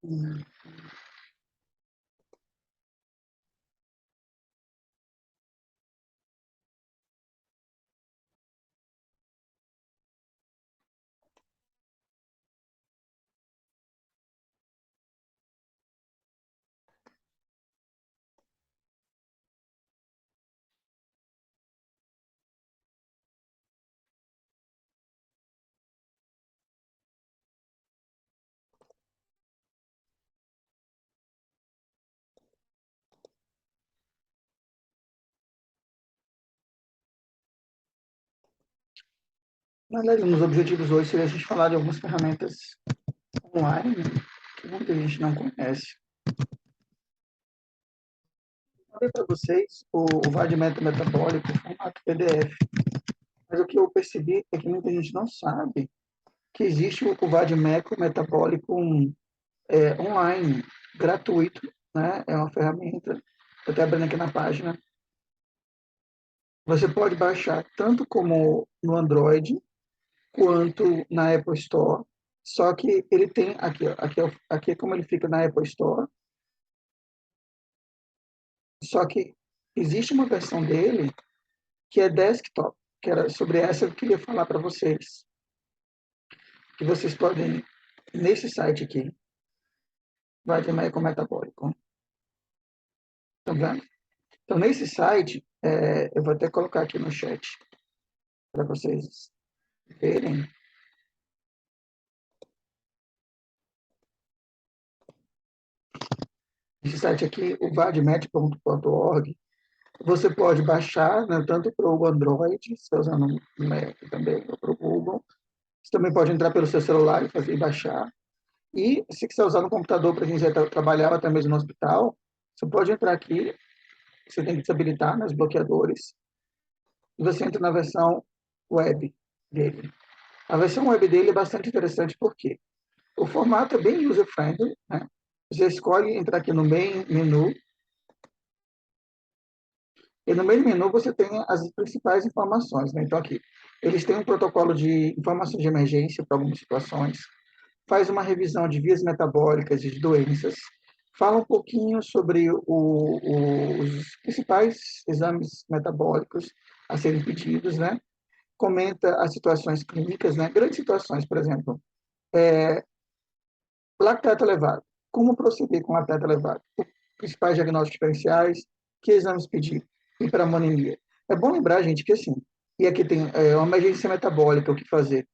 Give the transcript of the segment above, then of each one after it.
Hum. Na verdade, um dos objetivos hoje seria a gente falar de algumas ferramentas online que muita gente não conhece. Falei para vocês o vademecum metabólico em formato PDF, mas o que eu percebi é que muita gente não sabe que existe o vademecum metabólico online, gratuito, né? É uma ferramenta, estou até abrindo aqui na página. Você pode baixar tanto como no Android quanto na Apple Store. Só que ele tem aqui, ó, aqui é como ele fica na Apple Store. Só que existe uma versão dele que é desktop, que era sobre essa eu queria falar para vocês, que vocês podem nesse site aqui, vai ter metabólico, tá vendo? Então nesse site, eu vou até colocar aqui no chat para vocês verem. Esse site aqui, o vadmet.org, você pode baixar, né, tanto para o Android, se está usando o Mac também, ou para o Google. Você também pode entrar pelo seu celular e fazer e baixar. E se quiser usar no computador para quem já trabalhar até mesmo no hospital, você pode entrar aqui, você tem que desabilitar nos bloqueadores, e você entra na versão web dele. A versão web dele é bastante interessante porque o formato é bem user-friendly, né? Você escolhe entrar aqui no main menu, e no meio menu você tem as principais informações, né? Então aqui, eles têm um protocolo de informações de emergência para algumas situações, faz uma revisão de vias metabólicas e de doenças, fala um pouquinho sobre os principais exames metabólicos a serem pedidos, né? Comenta as situações clínicas, né? Grandes situações, por exemplo, lactato elevado. Como proceder com lactato elevado? Os principais diagnósticos diferenciais, que exames pedir? Hiperamonemia. É bom lembrar, gente, que assim, e aqui tem uma emergência metabólica, o que fazer?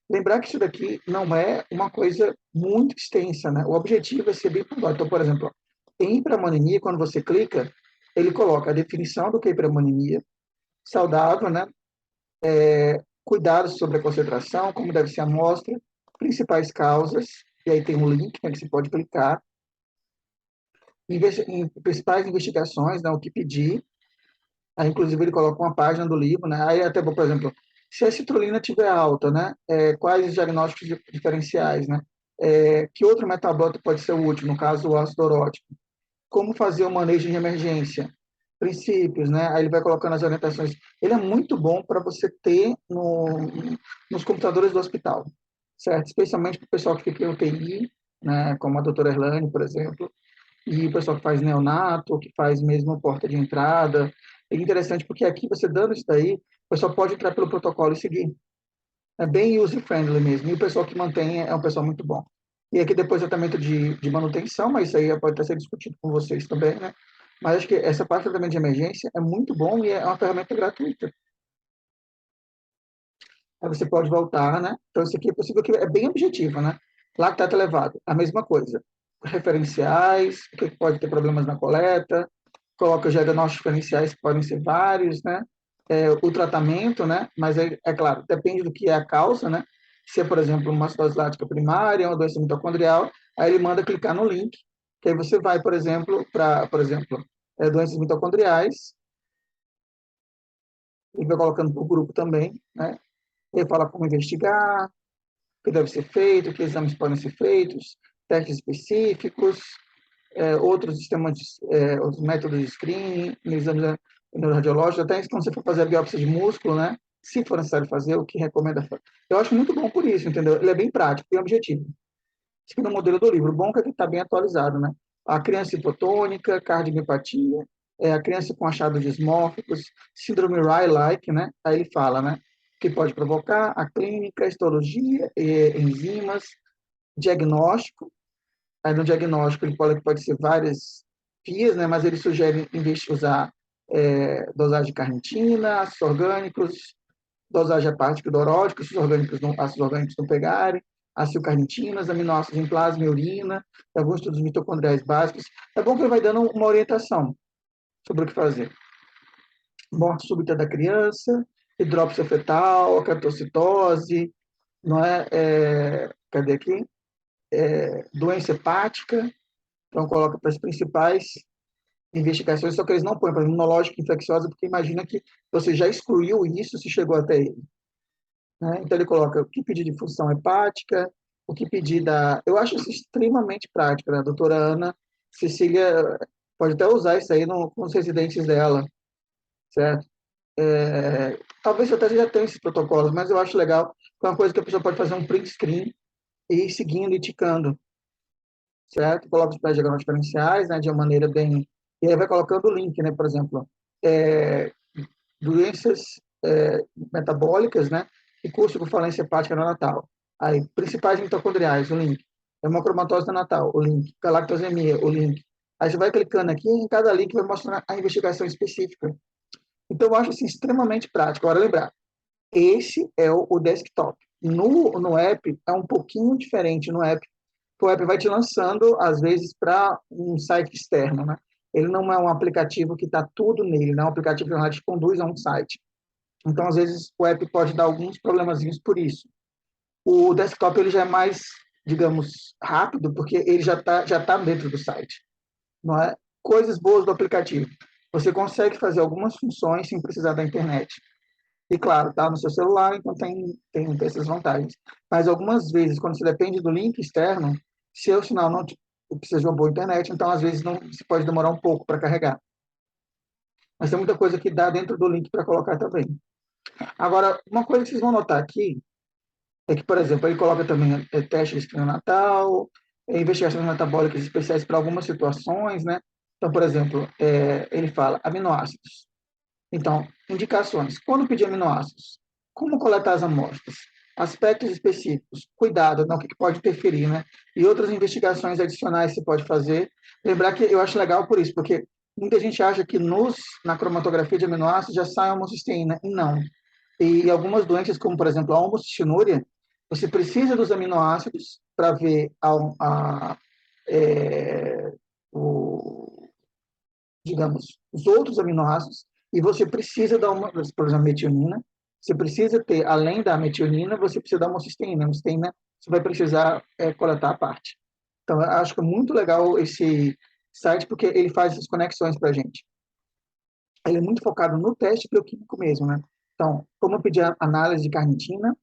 Lembrar que isso daqui não é uma coisa muito extensa, né? O objetivo é ser bem pontual. Então, por exemplo, em hiperamonemia, quando você clica, ele coloca a definição do que é hiperamonemia, saudável, né? Cuidados sobre a concentração, como deve ser a amostra, principais causas, e aí tem um link, né, que você pode clicar, em principais investigações, né, o que pedir. Aí, inclusive, ele coloca uma página do livro, né? Aí, até, por exemplo, se a citrulina tiver alta, né? Quais os diagnósticos diferenciais, né? Que outro metabólito pode ser útil, no caso, o ácido orótico? Como fazer o manejo de emergência? Princípios, né? Aí ele vai colocando as orientações. Ele é muito bom para você ter nos computadores do hospital, certo? Especialmente para o pessoal que fica em UTI, né? Como a doutora Erlane, por exemplo, e o pessoal que faz neonato, que faz mesmo porta de entrada. É interessante porque aqui você dando isso daí, o pessoal pode entrar pelo protocolo e seguir. É bem user-friendly mesmo. E o pessoal que mantém é um pessoal muito bom. E aqui depois tratamento de manutenção, mas isso aí pode até ser discutido com vocês também, né? Mas acho que essa parte de tratamento de emergência é muito bom e é uma ferramenta gratuita. Aí você pode voltar, né? Então, isso aqui é possível que é bem objetivo, né? Lactato elevado, a mesma coisa. Referenciais, o que pode ter problemas na coleta, coloca os diagnósticos diferenciais, que podem ser vários, né? O tratamento, né? Mas, claro, depende do que é a causa, né? Se é, por exemplo, uma acidose lática primária, uma doença mitocondrial, aí ele manda clicar no link, que aí você vai, por exemplo, para, por exemplo, doenças mitocondriais, e vai colocando por grupo também, né? Ele fala como investigar, o que deve ser feito, que exames podem ser feitos, testes específicos, outros sistemas, outros métodos de screening, exames neuroradiológicos, até quando você for fazer a biópsia de músculo, né? Se for necessário fazer, o que recomenda fazer. Eu acho muito bom por isso, entendeu? Ele é bem prático, bem objetivo. seguindo o modelo do livro. O bom é que está bem atualizado, né? A criança hipotônica, cardiomipatia, a criança com achados dismórficos, síndrome Rayleigh, né? Aí ele fala, né? Que pode provocar a clínica, histologia, enzimas, diagnóstico. Aí no diagnóstico ele pode ser várias vias, né? Mas ele sugere, em vez de usar dosagem de carnitina, ácidos orgânicos, dosagem hepática e dorótica, se os ácidos orgânicos não pegarem, acilcarnitinas, aminoácidos em plasma e urina, alguns estudos mitocondriais básicos. É bom que ele vai dando uma orientação sobre o que fazer. Morte súbita da criança, hidrópsia fetal, acantocitose, não cadê aqui? Doença hepática, então coloca para as principais investigações, só que eles não põem para imunológica infecciosa, porque imagina que você já excluiu isso se chegou até ele. Né? Então, ele coloca o que pedir de função hepática, o que pedir da... Eu acho isso extremamente prático, né? A doutora Ana Cecília pode até usar isso aí com os residentes dela, certo? Talvez até já tenha esses protocolos, mas eu acho legal, é uma coisa que a pessoa pode fazer um print screen e ir seguindo e ticando, certo? Coloca os diagramas diferenciais, né, de uma maneira bem... E aí vai colocando o link, né? Por exemplo, doenças metabólicas, né? E curso com falência hepática neonatal. Aí, principais mitocondriais, o link. Hemocromatose neonatal, o link. Galactosemia, o link. Aí você vai clicando aqui, em cada link vai mostrando a investigação específica. Então, eu acho assim, extremamente prático. Agora, lembrar, esse é o desktop. No app, é um pouquinho diferente no app, o app vai te lançando, às vezes, para um site externo, né? Ele não é um aplicativo que está tudo nele, não é um aplicativo que te conduz a um site. Então, às vezes, o app pode dar alguns problemazinhos por isso. O desktop ele já é mais, digamos, rápido, porque ele já tá dentro do site. Não é? Coisas boas do aplicativo. Você consegue fazer algumas funções sem precisar da internet. E, claro, tá no seu celular, então tem essas vantagens. Mas, algumas vezes, quando você depende do link externo, se o sinal não precisa de uma boa internet, então, às vezes, não, se pode demorar um pouco para carregar. Mas tem muita coisa que dá dentro do link para colocar também. Agora, uma coisa que vocês vão notar aqui é que, por exemplo, ele coloca também testes pré-natal, investigações metabólicas especiais para algumas situações, né? Então, por exemplo, ele fala aminoácidos. Então, indicações. Quando pedir aminoácidos? Como coletar as amostras? Aspectos específicos. Cuidado, não, o que pode interferir, né? E outras investigações adicionais se pode fazer. Lembrar que eu acho legal por isso, porque muita gente acha que na cromatografia de aminoácidos já sai a homocisteína, e não. E algumas doenças, como, por exemplo, a homocistinuria, você precisa dos aminoácidos para ver é, o, digamos, os outros aminoácidos, e você precisa por exemplo, a metionina, você precisa ter, além da metionina, você precisa da homocisteína. A homocisteína você vai precisar coletar a parte. Então, eu acho que é muito legal esse site, porque ele faz essas conexões para a gente. Ele é muito focado no teste bioquímico mesmo, né? Então, como eu pedi a análise de carnitina,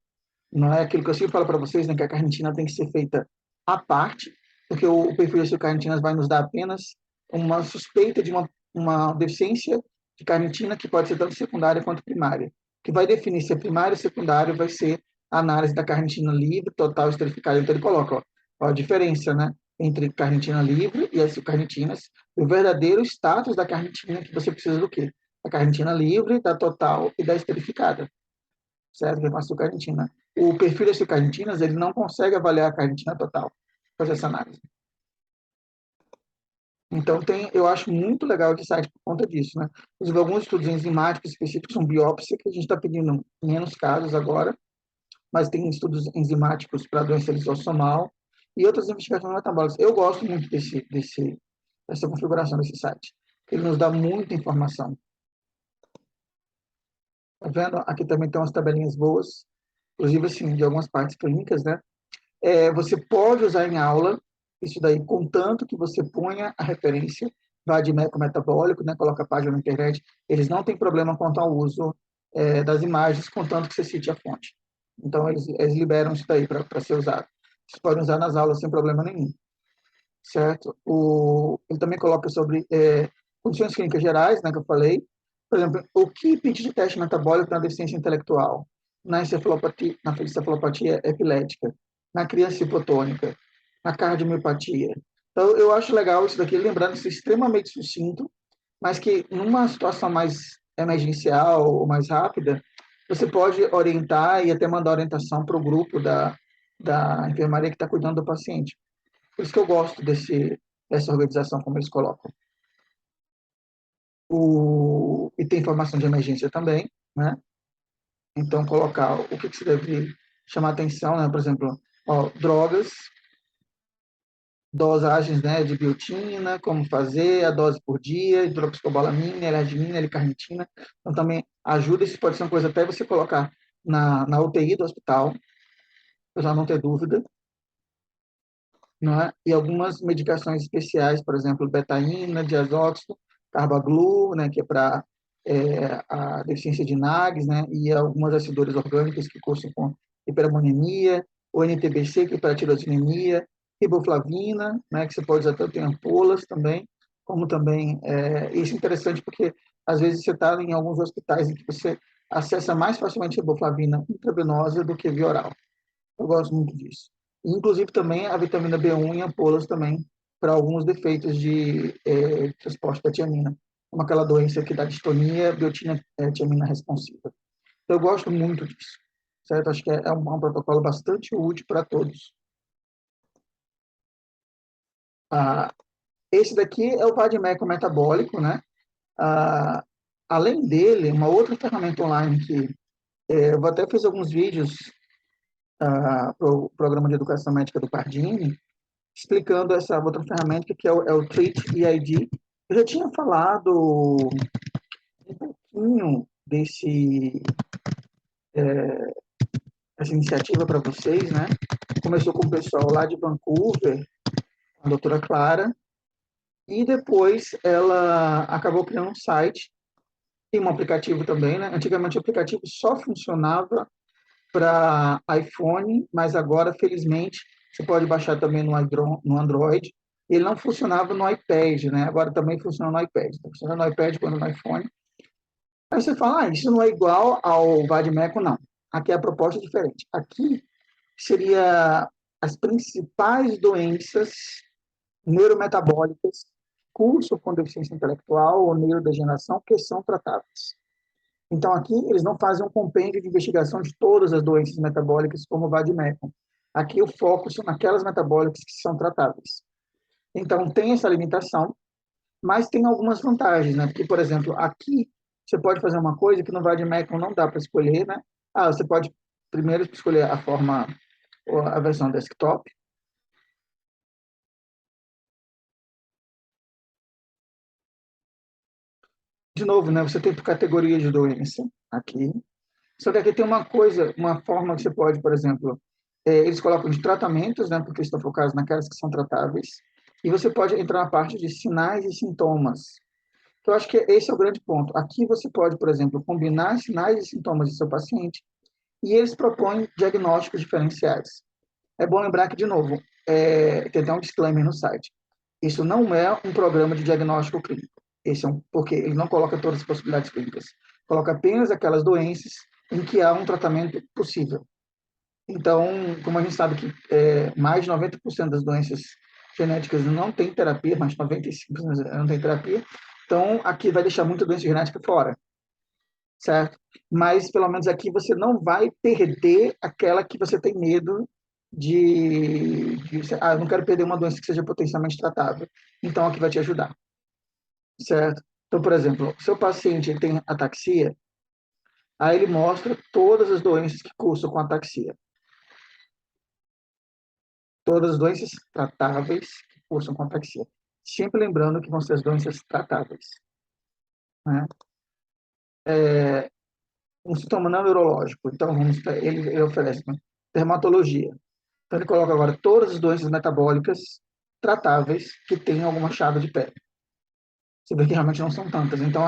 não é aquilo que eu sempre falo para vocês, né, que a carnitina tem que ser feita à parte, porque o perfil de carnitinas vai nos dar apenas uma suspeita de uma deficiência de carnitina que pode ser tanto secundária quanto primária. O que vai definir se é primário ou secundário vai ser a análise da carnitina livre, total, esterificada. Então ele coloca a diferença, né, entre carnitina livre e as carnitinas, o verdadeiro status da carnitina que você precisa do quê? Da carnitina livre, da total e da esterificada, certo? Que é com a carnitina. O perfil das carnitinas, ele não consegue avaliar a carnitina total, fazer essa análise. Então, eu acho muito legal esse site por conta disso, né? Inclusive, alguns estudos enzimáticos específicos são biópsia, que a gente está pedindo menos casos agora, mas tem estudos enzimáticos para doença lisossomal e outras investigações metabólicas. Eu gosto muito dessa configuração desse site. Ele nos dá muita informação. Tá vendo? Aqui também tem umas tabelinhas boas, inclusive, assim, de algumas partes clínicas, né? Você pode usar em aula isso daí, contanto que você ponha a referência, vá de metabólico, né, coloca a página na internet, eles não têm problema quanto ao uso das imagens, contanto que você cite a fonte. Então, eles liberam isso daí para ser usado. Vocês podem usar nas aulas sem problema nenhum, certo? Ele também coloca sobre condições clínicas gerais, né, que eu falei. Por exemplo, o que pedir de teste metabólico na deficiência intelectual, na encefalopatia epilética, na criança hipotônica. na cardiomiopatia. Então, eu acho legal isso daqui, lembrando isso extremamente sucinto, mas que numa situação mais emergencial ou mais rápida, você pode orientar e até mandar orientação para o grupo da enfermaria que está cuidando do paciente. Por isso que eu gosto dessa organização, como eles colocam. E tem informação de emergência também, né? Então, colocar o que você deve chamar atenção, né? Por exemplo, ó, drogas, dosagens, né, de biotina, como fazer, a dose por dia, hidroxicobalamina, L-arginina, L-carnitina. Então, também ajuda, isso pode ser uma coisa até você colocar na UTI do hospital, para não ter dúvida, não é? E algumas medicações especiais, por exemplo, betaína, diazóxido, carbaglu, né, que é para a deficiência de NAGs, né, e algumas aciduras orgânicas que cursam com hiperamonemia, o NTBC, que é para tirosinemia, riboflavina, né, que você pode usar tanto em ampolas também, como também, isso é interessante porque às vezes você está em alguns hospitais em que você acessa mais facilmente riboflavina intravenosa do que via oral. Eu gosto muito disso. Inclusive também a vitamina B1 em ampolas também, para alguns defeitos de transporte da tiamina, como aquela doença que dá distonia biotina tiamina responsiva. Então, eu gosto muito disso, certo? Acho que é um protocolo bastante útil para todos. Ah, esse daqui é o Vadimeco metabólico, né? Ah, além dele, uma outra ferramenta online que eu até fiz alguns vídeos para o programa de educação médica do Pardini, explicando essa outra ferramenta que é o Treat EID. Eu já tinha falado um pouquinho dessa iniciativa para vocês, né? Começou com o pessoal lá de Vancouver, a doutora Clara, e depois ela acabou criando um site e um aplicativo também, né? Antigamente o aplicativo só funcionava para iPhone, mas agora, felizmente, você pode baixar também no Android. Ele não funcionava no iPad, né? Agora também funciona no iPad. Está funcionando no iPad quando no iPhone. Aí você fala, isso não é igual ao Vadimeco, não. Aqui a proposta é diferente. Aqui seria as principais doenças neurometabólicas, curso com deficiência intelectual ou neurodegeneração, que são tratáveis. Então, aqui, eles não fazem um compêndio de investigação de todas as doenças metabólicas, como o Vadimécum. Aqui, o foco são naquelas metabólicas que são tratáveis. Então, tem essa limitação, mas tem algumas vantagens, né? Porque, por exemplo, aqui, você pode fazer uma coisa que no Vadimécum não dá para escolher, né? Você pode primeiro escolher a forma, a versão desktop. De novo, né? Você tem por categoria de doença aqui. Só que aqui tem uma coisa, uma forma que você pode, por exemplo, eles colocam de tratamentos, né, porque estão focados naquelas que são tratáveis, e você pode entrar na parte de sinais e sintomas. Então, eu acho que esse é o grande ponto. Aqui você pode, por exemplo, combinar sinais e sintomas do seu paciente, e eles propõem diagnósticos diferenciais. É bom lembrar que, de novo, tem até um disclaimer no site. Isso não é um programa de diagnóstico clínico. Esse porque ele não coloca todas as possibilidades clínicas. Coloca apenas aquelas doenças em que há um tratamento possível. Então, como a gente sabe que mais de 90% das doenças genéticas não tem terapia, mais de 95% não tem terapia, então aqui vai deixar muita doença genética fora, certo? Mas pelo menos aqui você não vai perder aquela que você tem medo eu não quero perder uma doença que seja potencialmente tratável. Então aqui vai te ajudar, certo? Então, por exemplo, seu paciente ele tem ataxia, aí ele mostra todas as doenças que cursam com ataxia. Todas as doenças tratáveis que cursam com ataxia. Sempre lembrando que vão ser as doenças tratáveis, né? Um sintoma não neurológico. Então, ele oferece, né, dermatologia. Então, ele coloca agora todas as doenças metabólicas tratáveis que têm alguma chave de pele. Você vê que realmente não são tantas. Então,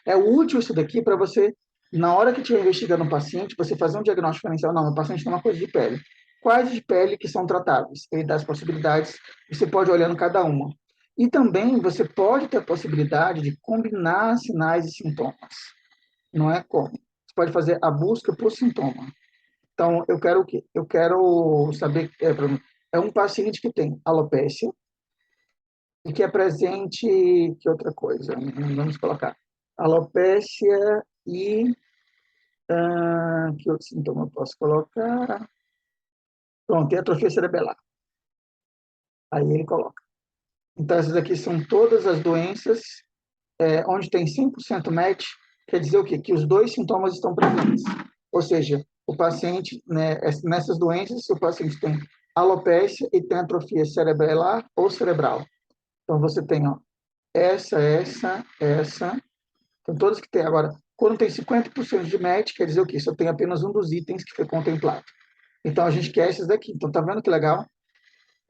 é útil isso daqui para você, na hora que estiver investigando um paciente, você fazer um diagnóstico diferencial. Não, o paciente tem uma coisa de pele. Quais de pele que são tratáveis? Ele dá as possibilidades, você pode olhando cada uma. E também você pode ter a possibilidade de combinar sinais e sintomas. Não é como. Você pode fazer a busca por sintoma. Então, eu quero o quê? Eu quero saber, é um paciente que tem alopécia e que é presente, que outra coisa? Vamos colocar alopécia e que outro sintoma eu posso colocar? Pronto, tem atrofia cerebelar. Aí ele coloca. Então, essas aqui são todas as doenças onde tem 100% match, quer dizer o quê? Que os dois sintomas estão presentes. Ou seja, o paciente, né, nessas doenças, o paciente tem alopécia e tem atrofia cerebelar ou cerebral. Então, você tem ó, essa. Então, todas que tem. Agora, quando tem 50% de match, quer dizer o quê? Só tem apenas um dos itens que foi contemplado. Então, a gente quer esses daqui. Então, tá vendo que legal?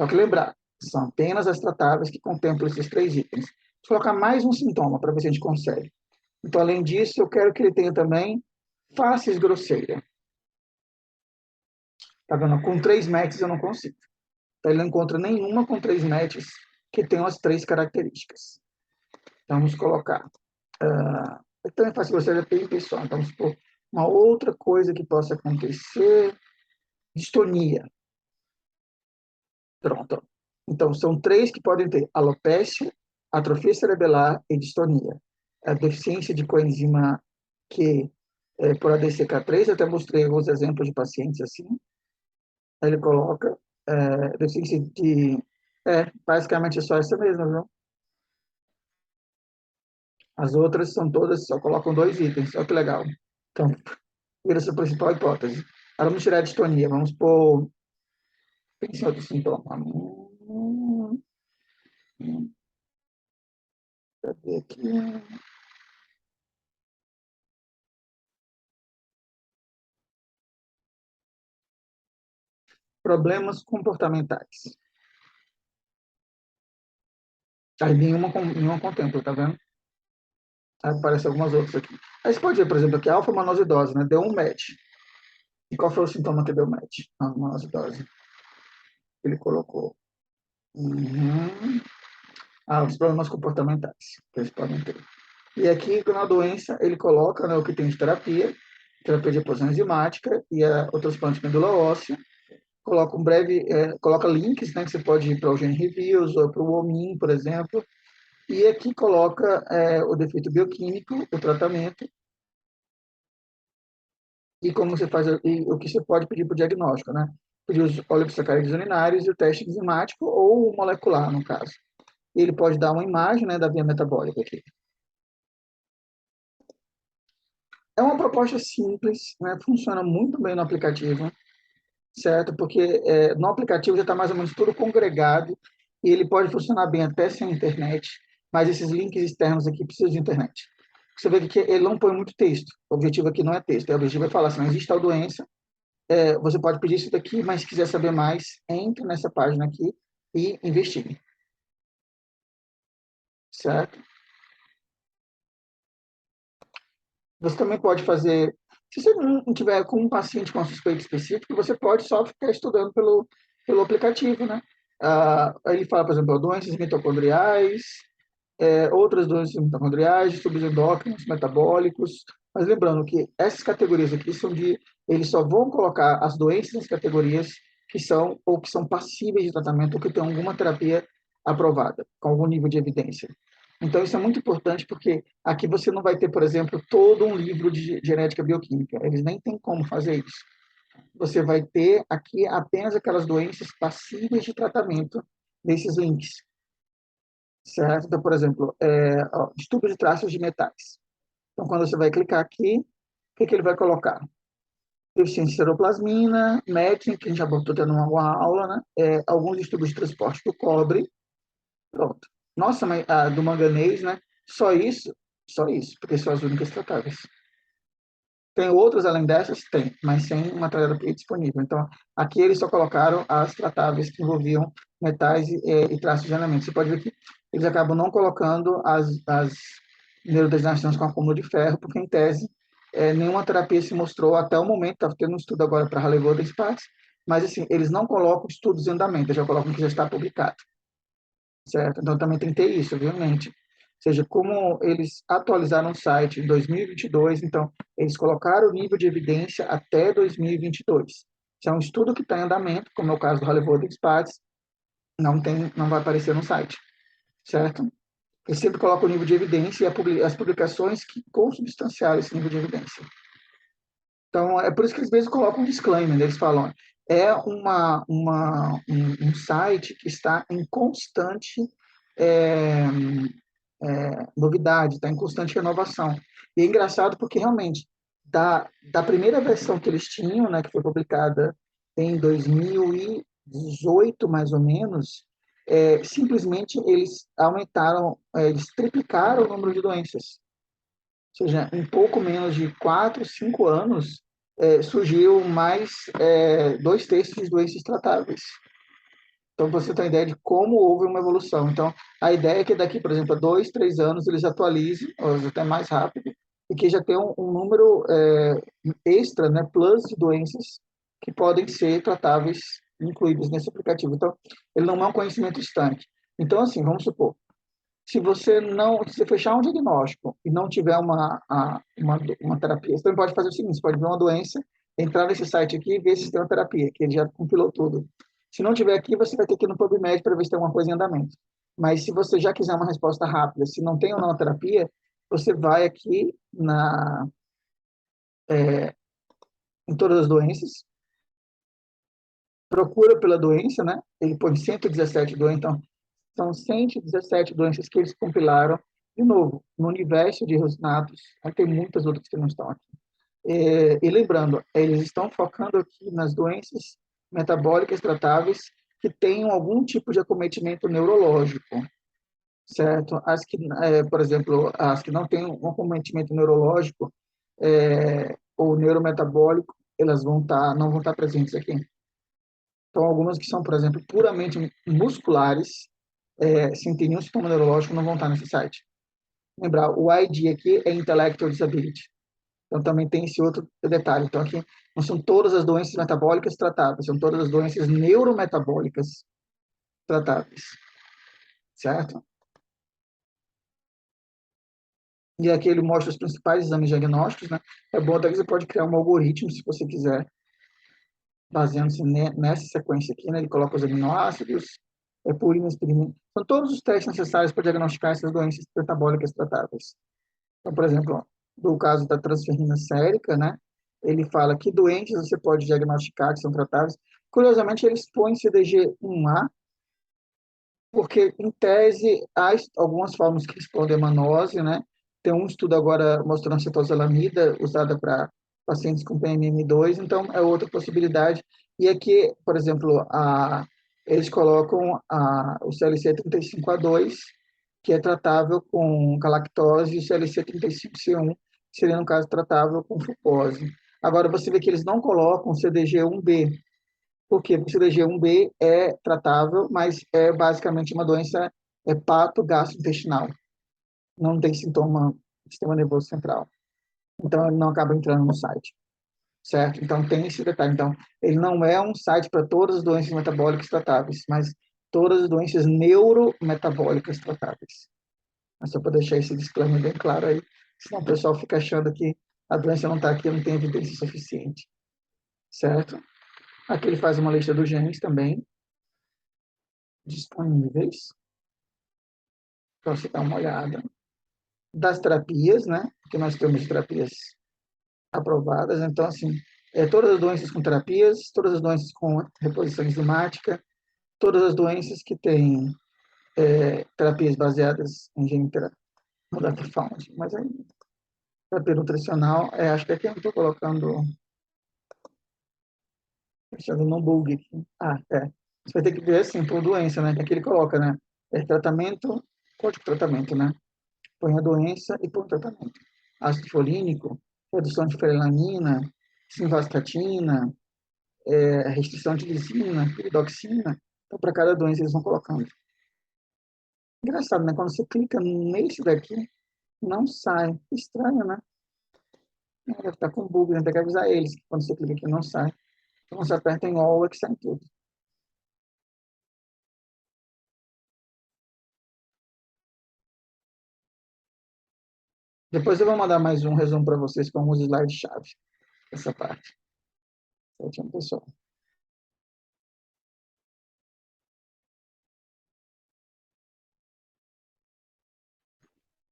Só que lembrar, são apenas as tratáveis que contemplam esses três itens. Vou colocar mais um sintoma para ver se a gente consegue. Então, além disso, eu quero que ele tenha também faces grosseira. Tá vendo? Com 3 matches eu não consigo. Então, ele não encontra nenhuma com 3 matches que tenham as três características. Então, vamos colocar. Também face grosseira bem pessoal. Então, vamos supor uma outra coisa que possa acontecer. Distonia. Pronto. Então, são três que podem ter alopécia, atrofia cerebelar e distonia. A deficiência de coenzima Q por ADCK3, até mostrei alguns exemplos de pacientes assim. Aí ele coloca deficiência de... basicamente é só essa mesmo, viu? As outras são todas, só colocam 2 itens, olha que legal. Então, vira essa principal hipótese. Agora vamos tirar a distonia, vamos pôr... Pense em outro sintoma. Cadê aqui? Problemas comportamentais. Aí nenhuma contempla, tá vendo? Aí aparecem algumas outras aqui. Aí você pode ver, por exemplo, aqui, alfa-manosidose, né? Deu um match. E qual foi o sintoma que deu match? Alfa-manosidose. Ele colocou. Uhum. Os problemas comportamentais que eles podem ter. E aqui, na doença, ele coloca, né, o que tem de terapia de reposição enzimática e o transplante de medula óssea. Coloca coloca links, né, que você pode ir para o Gene Reviews ou para o OMIM, por exemplo. E aqui coloca o defeito bioquímico, o tratamento, e como você faz, e o que você pode pedir para o diagnóstico, né? Pedir os oligosacarídeos urinários e o teste enzimático ou molecular, no caso. E ele pode dar uma imagem, né, da via metabólica aqui. É uma proposta simples, né? Funciona muito bem no aplicativo, certo? Porque no aplicativo já está mais ou menos tudo congregado e ele pode funcionar bem até sem internet, mas esses links externos aqui precisam de internet. Você vê que ele não põe muito texto. O objetivo aqui não é texto, o objetivo é falar assim, não existe tal doença, você pode pedir isso daqui, mas se quiser saber mais, entre nessa página aqui e investigue, certo? Você também pode fazer, se você não tiver com um paciente com um suspeito específico, você pode só ficar estudando pelo aplicativo, né? Aí ele fala, por exemplo, doenças mitocondriais, outras doenças mitocondriais, distúrbios endócrinos, metabólicos, mas lembrando que essas categorias aqui eles só vão colocar as doenças nas categorias que são ou que são passíveis de tratamento ou que têm alguma terapia aprovada, com algum nível de evidência. Então, isso é muito importante porque aqui você não vai ter, por exemplo, todo um livro de genética bioquímica. Eles nem têm como fazer isso. Você vai ter aqui apenas aquelas doenças passíveis de tratamento desses links, certo? Então, por exemplo, distúrbio de traços de metais. Então, quando você vai clicar aqui, o que ele vai colocar? Deficiência de seroplasmina, MET, que a gente já botou tendo uma aula, né? Alguns distúrbios de transporte do cobre. Pronto. Nossa, mas do manganês, né? Só isso? Só isso, porque são as únicas tratáveis. Tem outras além dessas? Tem, mas sem uma terapia disponível. Então, aqui eles só colocaram as tratáveis que envolviam metais e traços de elemento. Você pode ver que eles acabam não colocando as neurodegenerações com acúmulo de ferro, porque, em tese, nenhuma terapia se mostrou até o momento, estava tendo um estudo agora para Halley-Golden Sparks, mas, assim, eles não colocam estudos em andamento, eles já colocam que já está publicado, certo? Então, também tem que ter isso, obviamente. Ou seja, como eles atualizaram o site em 2022, então, eles colocaram o nível de evidência até 2022. Se é um estudo que está em andamento, como é o caso do Hollywood Experts, não vai aparecer no site, certo? Ele sempre coloca o nível de evidência e as publicações que consubstanciaram esse nível de evidência. Então, é por isso que eles mesmos colocam um disclaimer, né? Eles falam, é um site que está em constante é, novidade, está em constante renovação. E é engraçado porque, realmente, da primeira versão que eles tinham, né, que foi publicada em 2018, mais ou menos, simplesmente eles aumentaram, eles triplicaram o número de doenças. Ou seja, em pouco menos de 4, 5 anos, surgiu mais 2 terços de doenças tratáveis. Então, você tem a ideia de como houve uma evolução. Então, a ideia é que daqui, por exemplo, a 2, 3 anos, eles atualizem, ou até mais rápido, e que já tenham um número extra, né, plus de doenças que podem ser tratáveis, incluídas nesse aplicativo. Então, ele não é um conhecimento estanque. Então, assim, vamos supor, se você fechar um diagnóstico e não tiver uma terapia, você também pode fazer o seguinte: você pode ver uma doença, entrar nesse site aqui e ver se tem uma terapia, que ele já compilou tudo. Se não tiver aqui, você vai ter que ir no PubMed para ver se tem alguma coisa em andamento. Mas se você já quiser uma resposta rápida, se não tem ou não a terapia, você vai aqui em todas as doenças, procura pela doença, né? Ele põe 117 doenças, então são 117 doenças que eles compilaram, de novo, no universo de rosnatos, tem muitas outras que não estão aqui. E lembrando, eles estão focando aqui nas doenças metabólicas tratáveis que tenham algum tipo de acometimento neurológico, certo? Por exemplo, as que não têm um acometimento neurológico ou neurometabólico, elas não vão estar presentes aqui. Então, algumas que são, por exemplo, puramente musculares, sem ter nenhum sintoma neurológico, não vão estar nesse site. Lembrar, o ID aqui é Intellectual Disability. Então, também tem esse outro detalhe. Então, aqui não são todas as doenças metabólicas tratáveis, são todas as doenças neurometabólicas tratáveis, certo? E aqui ele mostra os principais exames diagnósticos, né? É bom até que você pode criar um algoritmo, se você quiser, baseando-se nessa sequência aqui, né? Ele coloca os aminoácidos, purina, aspirina. São todos os testes necessários para diagnosticar essas doenças metabólicas tratáveis. Então, por exemplo, no caso da transferrina sérica, né? Ele fala que doentes você pode diagnosticar que são tratáveis. Curiosamente, eles põem CDG1A, porque, em tese, há algumas formas que respondem a manose, né? Tem um estudo agora mostrando cetoselamida usada para pacientes com PMM2, então é outra possibilidade. E aqui, por exemplo, eles colocam o CLC 35A2, que é tratável com galactose, e o CLC 35C1, que seria, no caso, tratável com frukose. Agora, você vê que eles não colocam CDG1B, porque o CDG1B é tratável, mas é basicamente uma doença hepato-gastrointestinal. Não tem sintoma do sistema nervoso central. Então, ele não acaba entrando no site, certo? Então, tem esse detalhe. Então, ele não é um site para todas as doenças metabólicas tratáveis, mas todas as doenças neurometabólicas tratáveis. Mas só para deixar esse disclaimer bem claro aí, senão o pessoal fica achando que a doença não está aqui, não tem evidência suficiente, certo? Aqui ele faz uma lista dos genes também, disponíveis, para você dar uma olhada. Das terapias, né? Porque nós temos terapias aprovadas. Então, assim, todas as doenças com terapias, todas as doenças com reposição enzimática, todas as doenças que têm terapias baseadas em gene molecular found. Mas aí, terapia nutricional, acho que aqui eu estou colocando, deixando no bug aqui. Você vai ter que ver, assim, por doença, né? Aqui ele coloca, né? Tratamento, código de tratamento, né? Põe a doença e põe o tratamento. Ácido folínico, redução de felanina, simvastatina, restrição de lisina, piridoxina. Então, para cada doença, eles vão colocando. Engraçado, né? Quando você clica nesse daqui, não sai. Estranho, né? Deve estar com bug, né? Tem que avisar eles que quando você clica aqui, não sai. Então, você aperta em all, é que sai tudo. Depois eu vou mandar mais um resumo para vocês com alguns slides-chave, essa parte. Certinho, pessoal?